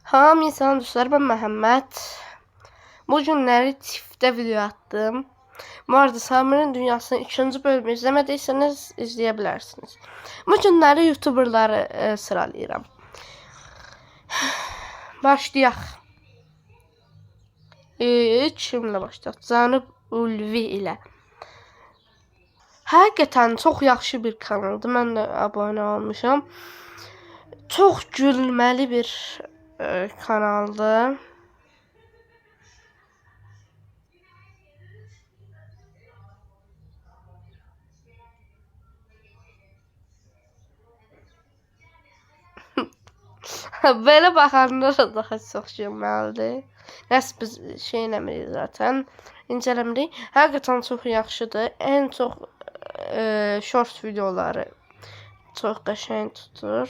Hamı insan dostlar, ben Məhəmməd. Bu günləri çiftdə video attım. Bu arada Samir'in Dünyası'nın 2. bölümü izləmədiyseniz izləyə bilərsiniz. Bu günləri YouTuberları sıralayıram. Başlayaq. Kimlə başlayaq? Canıb Ulvi ilə. Həqiqətən çox yaxşı bir kanaldır. Mən də abunə olmuşam. Çox gülməli bir kanaldır. Belə baxanda da daha çox gülməlidir. Nəsə biz şey eləmirik zaten. İncələmirik. Həqiqətən çox yaxşıdır. Ən çox short videoları çox qəşəng tutur.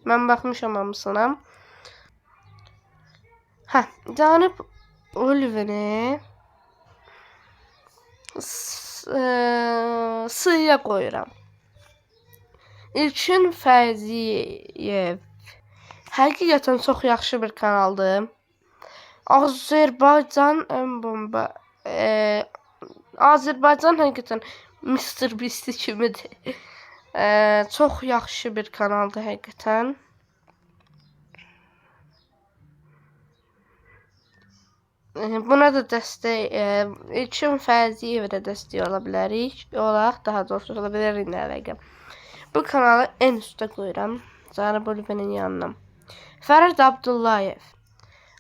Mən baxmışam hamısına. Canıb Ulvini sıyıya qoyuram. İlkin Fəziyev. Həqiqətən çox yaxşı bir kanaldır. Azərbaycan ən bomba. Azərbaycan həqiqətən Mr. Beast kimidir. Çox yaxşı bir kanaldır həqiqətən. Buna da dəstək, İlkin Fəziyevə də dəstək ola bilərik. Daha doğrusu ola bilərik nə əlaqə. Bu kanalı en üstə qoyuram. Canıb Ulvinin yanına. Fərid Abdullayev.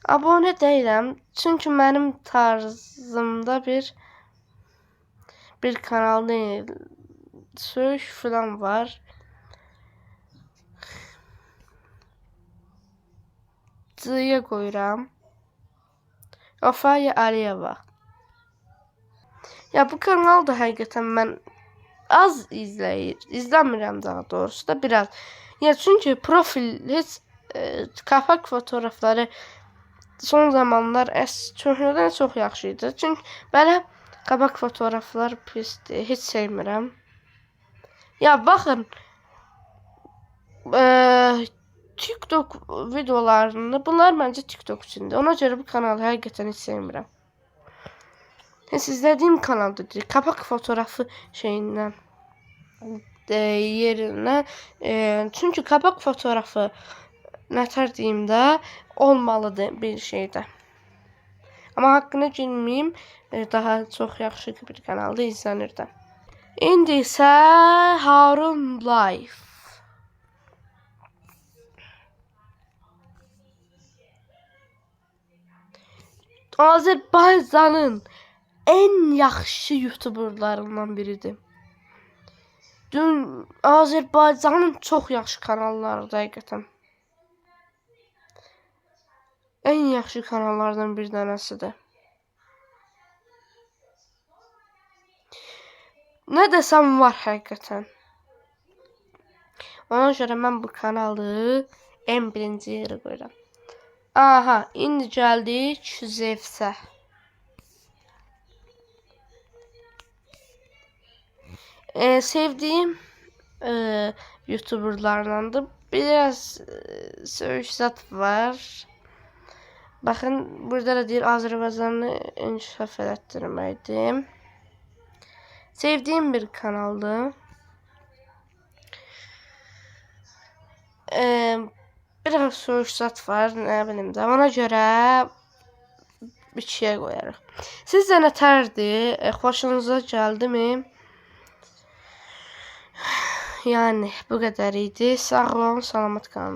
Abunə deyiləm. Çünki mənim tarzımda bir kanal deyil. Söyüş falan var. C'yə qoyuram. Ofaya Aliyeva. Ya bu kanal da həqiqətən mən az izləmirəm daha doğrusu da biraz. Ya çünkü profil heç kapak fotoğrafları son zamanlar köhnədən çox yaxşı idi. Çünki belə kapak fotoğraflar pisdir, heç sevmirəm. Ya baxın, TikTok videolarında bunlar məncə TikTok üçündür. Ona görə bu kanalı həqiqətən heç sevmirəm. Heç izlədiyim kanalda deyil, kapak fotoğrafı şeyindən yerinə. Çünki kapak fotoğrafı nətər deyim də olmalıdır bir şeydə. Amma haqqını girməyim, daha çox yaxşı bir kanalda izlənir də. İndi isə Harun Life. Azərbaycanın en yaxşı YouTuberlarından biridir. Dün Azərbaycanın çox yaxşı kanallarıdır həqiqətən. En yaxşı kanallardan bir dənəsidir. Nə desəm var həqiqətən. Ona görə mən bu kanalı en birinci yerə qoyuram. Aha, indi gəldik Zevsə. Sevdiğim YouTuberlardan da biraz söyüşsat var. Bakın burada da deyir Azərbaycanı inkişaf elətdirməkdir. Sevdiğim bir kanaldır. Biraz söyüşsat var, nə bilim də. Ona görə bir şey qoyarıq. Sizcə nətərdir? Xoşunuza gəldi mi? Yani bu kadar idi. Sağ olun, salamat qalın.